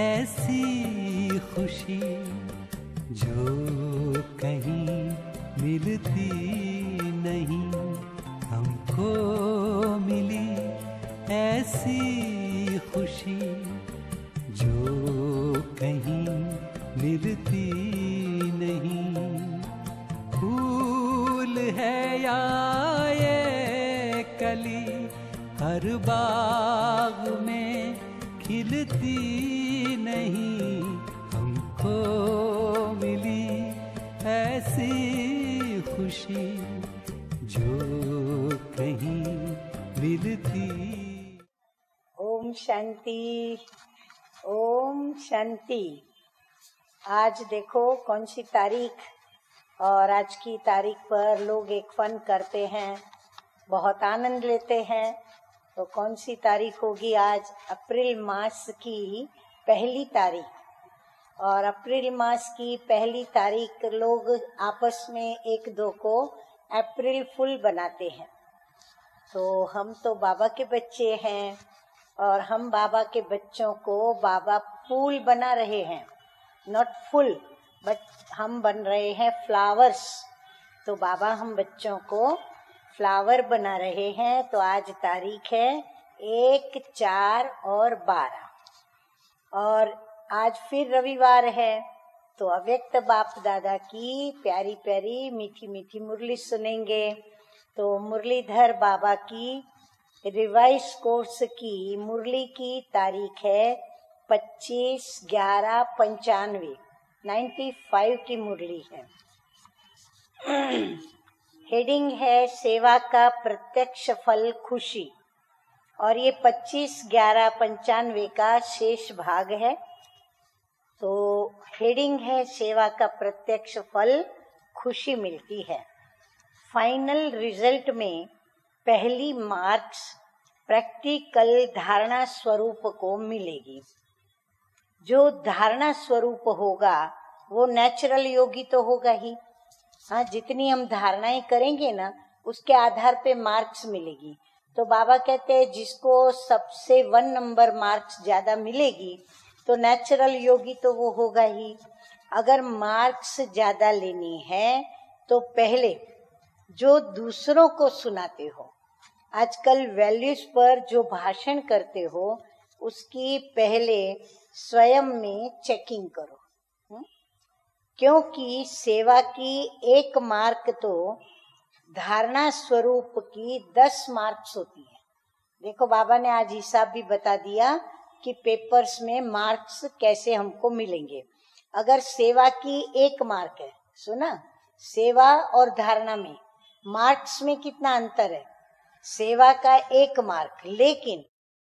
ऐसी खुशी जो कहीं मिलती नहीं हमको मिली, ऐसी खुशी जो कहीं मिलती नहीं। फूल है या ये कली हर बाग में खिलती नहीं हमको मिली, ऐसी खुशी जो कहीं मिलती। ओम शांति, ओम शांति। आज देखो कौन सी तारीख, और आज की तारीख पर लोग एक फन करते हैं, बहुत आनंद लेते हैं। तो कौन सी तारीख होगी आज? अप्रैल मास की पहली तारीख। और अप्रैल मास की पहली तारीख लोग आपस में एक दो को अप्रैल फुल बनाते हैं। तो हम तो बाबा के बच्चे हैं और हम बाबा के बच्चों को बाबा फूल बना रहे हैं, नॉट फुल, बट हम बन रहे हैं फ्लावर्स। तो बाबा हम बच्चों को फ्लावर बना रहे हैं। तो आज तारीख है 1, 4 और 12, और आज फिर रविवार है। तो अव्यक्त बाप दादा की प्यारी प्यारी मीठी मीठी मुरली सुनेंगे। तो मुरलीधर बाबा की रिवाइज कोर्स की मुरली की तारीख है 25/11/95, 95 की मुरली है। हेडिंग है सेवा का प्रत्यक्ष फल खुशी, और ये 25/11/95 का शेष भाग है। तो हेडिंग है सेवा का प्रत्यक्ष फल खुशी मिलती है। फाइनल रिजल्ट में पहली मार्क्स प्रैक्टिकल धारणा स्वरूप को मिलेगी। जो धारणा स्वरूप होगा वो नेचुरल योगी तो होगा ही। हाँ, जितनी हम धारणाएं करेंगे ना उसके आधार पे मार्क्स मिलेगी। तो बाबा कहते हैं जिसको सबसे 1 नंबर मार्क्स ज्यादा मिलेगी तो नेचुरल योगी तो वो होगा ही। अगर मार्क्स ज्यादा लेनी है तो पहले जो दूसरों को सुनाते हो, आजकल वैल्यूज पर जो भाषण करते हो, उसकी पहले स्वयं में चेकिंग करो। क्योंकि सेवा की 1 मार्क तो धारणा स्वरूप की 10 मार्क्स होती है। देखो बाबा ने आज हिसाब भी बता दिया कि पेपर्स में मार्क्स कैसे हमको मिलेंगे। अगर सेवा की 1 मार्क है, सुना, सेवा और धारणा में मार्क्स में कितना अंतर है? सेवा का 1 मार्क, लेकिन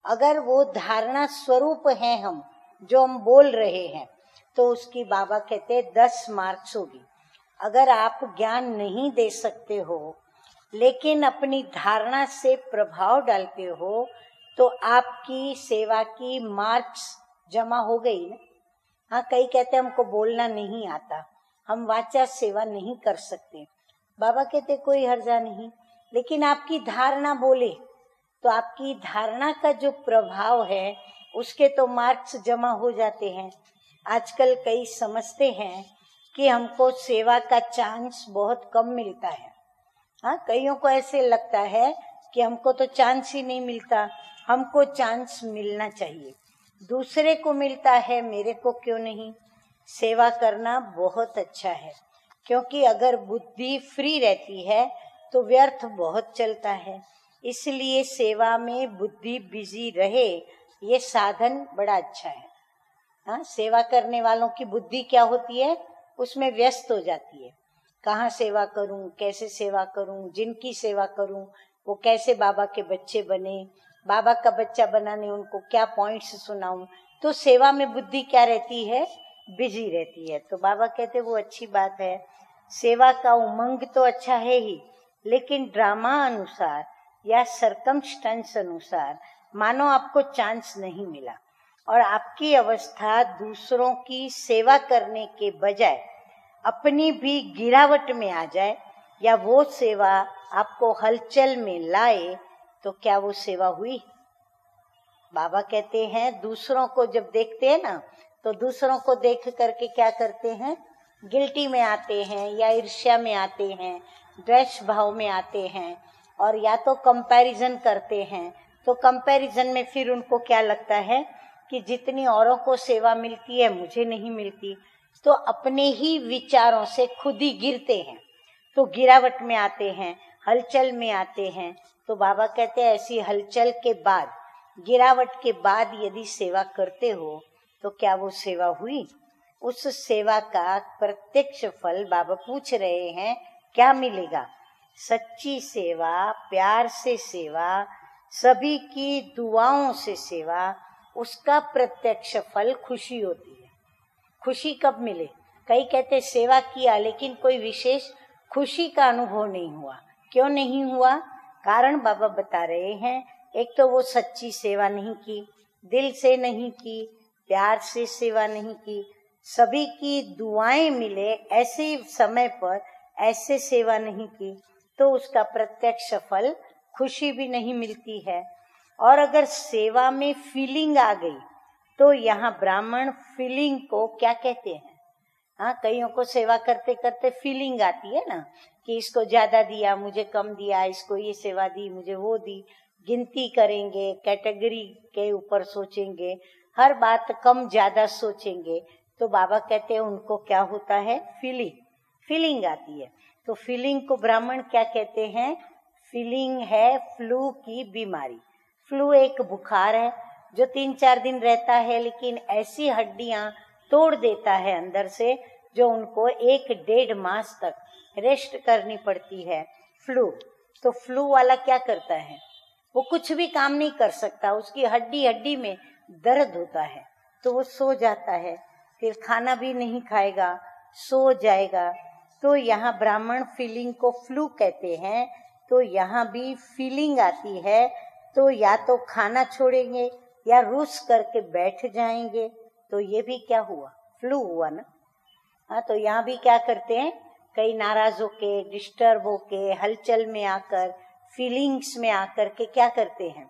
अगर वो धारणा स्वरूप है हम जो हम बोल रहे हैं तो उसकी बाबा कहते हैं 10 मार्क्स होगी। अगर आप ज्ञान नहीं दे सकते हो लेकिन अपनी धारणा से प्रभाव डालते हो तो आपकी सेवा की मार्क्स जमा हो गई ना। हाँ, कई कहते हैं हमको बोलना नहीं आता, हम वाचा सेवा नहीं कर सकते। बाबा कहते कोई हर्जा नहीं, लेकिन आपकी धारणा बोले तो आपकी धारणा का जो प्रभाव है उसके तो मार्क्स जमा हो जाते हैं। आजकल कई समझते हैं कि हमको सेवा का चांस बहुत कम मिलता है। हाँ, कईयों को ऐसे लगता है कि हमको तो चांस ही नहीं मिलता, हमको चांस मिलना चाहिए। दूसरे को मिलता है, मेरे को क्यों नहीं? सेवा करना बहुत अच्छा है, क्योंकि अगर बुद्धि फ्री रहती है तो व्यर्थ बहुत चलता है। इसलिए सेवा में बुद्धि बिजी रहे, ये साधन बड़ा अच्छा है। हाँ, सेवा करने वालों की बुद्धि क्या होती है? उसमें व्यस्त हो जाती है। कहाँ सेवा करूं, कैसे सेवा करूं, जिनकी सेवा करूं वो कैसे बाबा के बच्चे बने, बाबा का बच्चा बनाने उनको क्या पॉइंट्स सुनाऊं। तो सेवा में बुद्धि क्या रहती है? बिजी रहती है। तो बाबा कहते वो अच्छी बात है। सेवा का उमंग तो अच्छा है ही, लेकिन ड्रामा अनुसार या सरकमस्टेंस अनुसार मानो आपको चांस नहीं मिला और आपकी अवस्था दूसरों की सेवा करने के बजाय अपनी भी गिरावट में आ जाए या वो सेवा आपको हलचल में लाए, तो क्या वो सेवा हुई? बाबा कहते हैं दूसरों को जब देखते हैं ना, तो दूसरों को देख करके क्या करते हैं, गिल्टी में आते हैं या ईर्ष्या में आते हैं, द्वेष भाव में आते हैं, और या तो कंपैरिजन करते हैं। तो कंपैरिजन में फिर उनको क्या लगता है कि जितनी औरों को सेवा मिलती है मुझे नहीं मिलती, तो अपने ही विचारों से खुद ही गिरते हैं, तो गिरावट में आते हैं, हलचल में आते हैं। तो बाबा कहते हैं ऐसी हलचल के बाद, गिरावट के बाद यदि सेवा करते हो तो क्या वो सेवा हुई? उस सेवा का प्रत्यक्ष फल बाबा पूछ रहे हैं, क्या मिलेगा? सच्ची सेवा, प्यार से सेवा, सभी की दुआओं से सेवा, उसका प्रत्यक्ष फल खुशी होती है। खुशी कब मिले? कई कहते सेवा किया लेकिन कोई विशेष खुशी का अनुभव नहीं हुआ। क्यों नहीं हुआ? कारण बाबा बता रहे हैं, एक तो वो सच्ची सेवा नहीं की, दिल से नहीं की, प्यार से सेवा नहीं की, सभी की दुआएं मिले ऐसे समय पर ऐसे सेवा नहीं की, तो उसका प्रत्यक्ष फल खुशी भी नहीं मिलती है। और अगर सेवा में फीलिंग आ गई तो यहाँ ब्राह्मण फीलिंग को क्या कहते हैं? हाँ, कईयों को सेवा करते करते फीलिंग आती है ना कि इसको ज्यादा दिया, मुझे कम दिया, इसको ये सेवा दी, मुझे वो दी। गिनती करेंगे, कैटेगरी के ऊपर सोचेंगे, हर बात कम ज्यादा सोचेंगे। तो बाबा कहते हैं उनको क्या होता है? फीलिंग आती है। तो फीलिंग को ब्राह्मण क्या कहते हैं? फीलिंग है फ्लू की बीमारी। फ्लू एक बुखार है जो 3-4 दिन रहता है, लेकिन ऐसी हड्डियां तोड़ देता है अंदर से, जो उनको 1-1.5 मास तक रेस्ट करनी पड़ती है। फ्लू, तो फ्लू वाला क्या करता है? वो कुछ भी काम नहीं कर सकता, उसकी हड्डी हड्डी में दर्द होता है, तो वो सो जाता है, फिर खाना भी नहीं खाएगा, सो जाएगा। तो यहाँ ब्राह्मण फीलिंग को फ्लू कहते हैं। तो यहाँ भी फीलिंग आती है तो या तो खाना छोड़ेंगे या रूस करके बैठ जाएंगे, तो ये भी क्या हुआ? फ्लू हुआ ना। हाँ, तो यहाँ भी क्या करते हैं, कई नाराज होके, डिस्टर्ब होके, हलचल में आकर, फीलिंग्स में आकर के क्या करते हैं,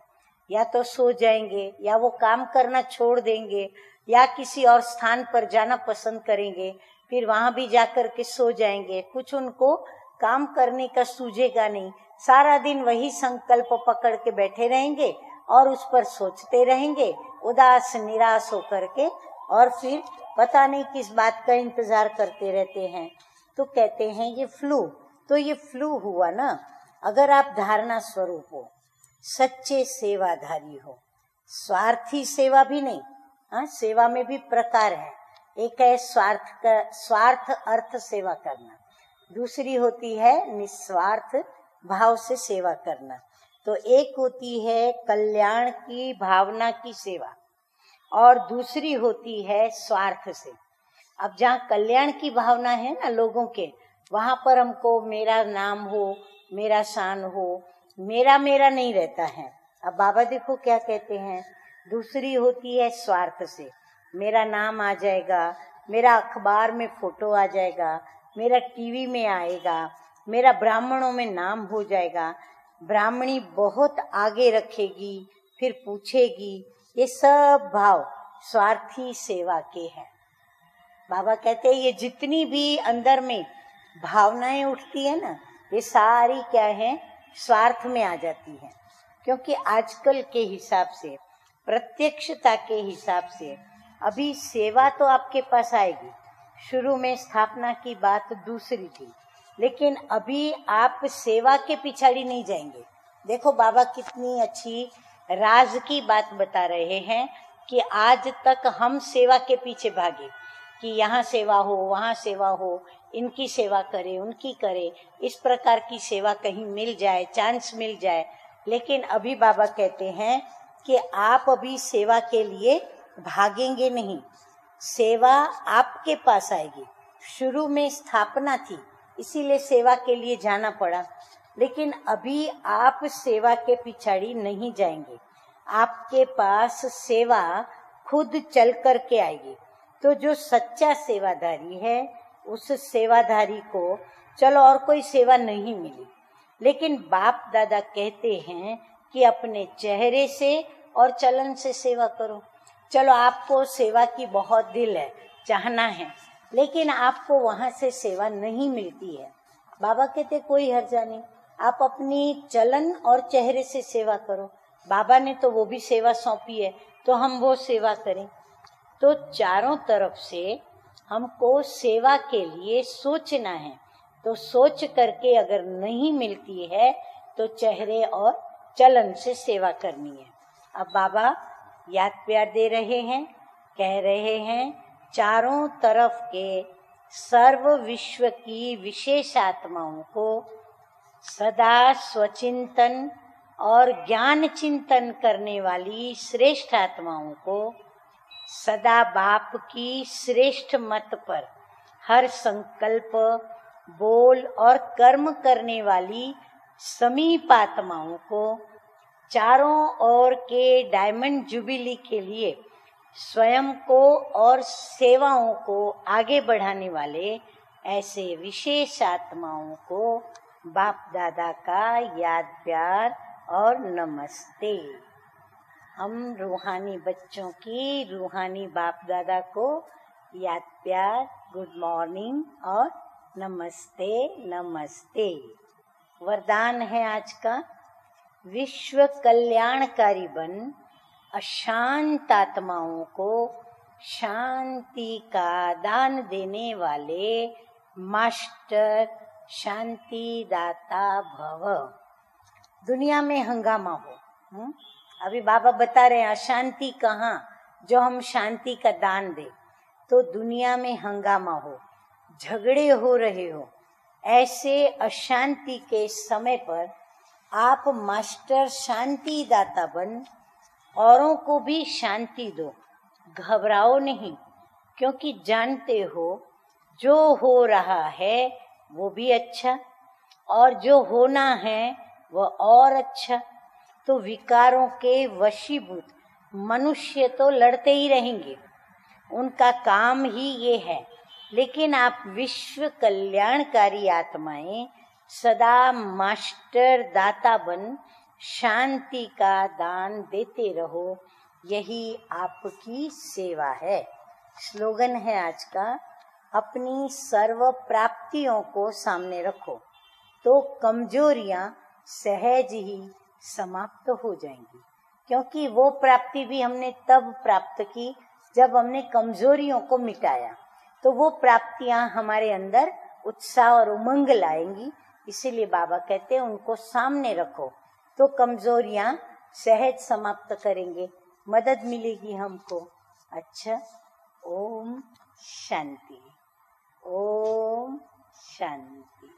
या तो सो जाएंगे, या वो काम करना छोड़ देंगे, या किसी और स्थान पर जाना पसंद करेंगे, फिर वहां भी जाकर के सो जाएंगे। कुछ उनको काम करने का सूझेगा नहीं, सारा दिन वही संकल्प पकड़ के बैठे रहेंगे और उस पर सोचते रहेंगे, उदास निराश होकर के, और फिर पता नहीं किस बात का इंतजार करते रहते हैं। तो कहते हैं ये फ्लू। तो ये फ्लू हुआ ना। अगर आप धारणा स्वरूप हो, सच्चे सेवाधारी हो, स्वार्थी सेवा भी नहीं। हाँ, सेवा में भी प्रकार है। एक है स्वार्थ अर्थ सेवा करना, दूसरी होती है निस्वार्थ भाव से सेवा करना। तो एक होती है कल्याण की भावना की सेवा और दूसरी होती है स्वार्थ से। अब जहाँ कल्याण की भावना है ना लोगों के, वहां पर हमको मेरा नाम हो, मेरा शान हो, मेरा नहीं रहता है। अब बाबा देखो क्या कहते हैं, दूसरी होती है स्वार्थ से, मेरा नाम आ जाएगा, मेरा अखबार में फोटो आ जाएगा, मेरा टीवी में आएगा, मेरा ब्राह्मणों में नाम हो जाएगा, ब्राह्मणी बहुत आगे रखेगी, फिर पूछेगी। ये सब भाव स्वार्थी सेवा के हैं। बाबा कहते हैं ये जितनी भी अंदर में भावनाएं उठती है ना, ये सारी क्या है, स्वार्थ में आ जाती है। क्योंकि आजकल के हिसाब से, प्रत्यक्षता के हिसाब से, अभी सेवा तो आपके पास आएगी। शुरू में स्थापना की बात दूसरी थी, लेकिन अभी आप सेवा के पिछाड़ी नहीं जाएंगे। देखो बाबा कितनी अच्छी राज की बात बता रहे हैं कि आज तक हम सेवा के पीछे भागे कि यहाँ सेवा हो, वहाँ सेवा हो, इनकी सेवा करे, उनकी करे, इस प्रकार की सेवा कहीं मिल जाए, चांस मिल जाए। लेकिन अभी बाबा कहते हैं कि आप अभी सेवा के लिए भागेंगे नहीं, सेवा आपके पास आएगी। शुरू में स्थापना थी, इसीलिए सेवा के लिए जाना पड़ा, लेकिन अभी आप सेवा के पिछाड़ी नहीं जाएंगे। आपके पास सेवा खुद चल कर के आएगी। तो जो सच्चा सेवाधारी है, उस सेवाधारी को चलो और कोई सेवा नहीं मिली, लेकिन बाप दादा कहते हैं कि अपने चेहरे से और चलन से सेवा करो। चलो आपको सेवा की बहुत दिल है, चाहना है, लेकिन आपको वहां से सेवा नहीं मिलती है। बाबा कहते कोई हर्जा नहीं, आप अपनी चलन और चेहरे से सेवा करो। बाबा ने तो वो भी सेवा सौंपी है, तो हम वो सेवा करें। तो चारों तरफ से हमको सेवा के लिए सोचना है। तो सोच करके अगर नहीं मिलती है तो चेहरे और चलन से सेवा करनी है। अब बाबा याद प्यार दे रहे हैं, कह रहे हैं चारों तरफ के सर्व विश्व की विशेष आत्माओं को सदा स्वचिंतन और ज्ञान चिंतन करने वाली श्रेष्ठ आत्माओं को सदा बाप की श्रेष्ठ मत पर हर संकल्प, बोल और कर्म करने वाली समीप आत्माओं को चारों ओर के डायमंड जुबिली के लिए स्वयं को और सेवाओं को आगे बढ़ाने वाले ऐसे विशेष आत्माओं को बाप दादा का याद प्यार और नमस्ते। हम रूहानी बच्चों की रूहानी बाप दादा को याद प्यार, गुड मॉर्निंग और नमस्ते नमस्ते। वरदान है आज का, विश्व कल्याणकारी बन अशांत आत्माओं को शांति का दान देने वाले मास्टर शांति दाता भव। दुनिया में हंगामा हो, अभी बाबा बता रहे हैं अशांति कहाँ, जो हम शांति का दान दे। तो दुनिया में हंगामा हो, झगड़े हो रहे हो, ऐसे अशांति के समय पर आप मास्टर शांति दाता बन औरों को भी शांति दो। घबराओ नहीं, क्योंकि जानते हो जो हो रहा है वो भी अच्छा और जो होना है वो और अच्छा। तो विकारों के वशीभूत मनुष्य तो लड़ते ही रहेंगे, उनका काम ही ये है। लेकिन आप विश्व कल्याणकारी आत्माएं सदा मास्टर दाता बन शांति का दान देते रहो, यही आपकी सेवा है। स्लोगन है आज का, अपनी सर्व प्राप्तियों को सामने रखो तो कमजोरियां सहज ही समाप्त हो जाएंगी। क्योंकि वो प्राप्ति भी हमने तब प्राप्त की जब हमने कमजोरियों को मिटाया। तो वो प्राप्तियां हमारे अंदर उत्साह और उमंग लाएंगी। इसीलिए बाबा कहते हैं उनको सामने रखो तो कमजोरियां सहज समाप्त करेंगे, मदद मिलेगी हमको। अच्छा, ओम शांति, ओम शांति।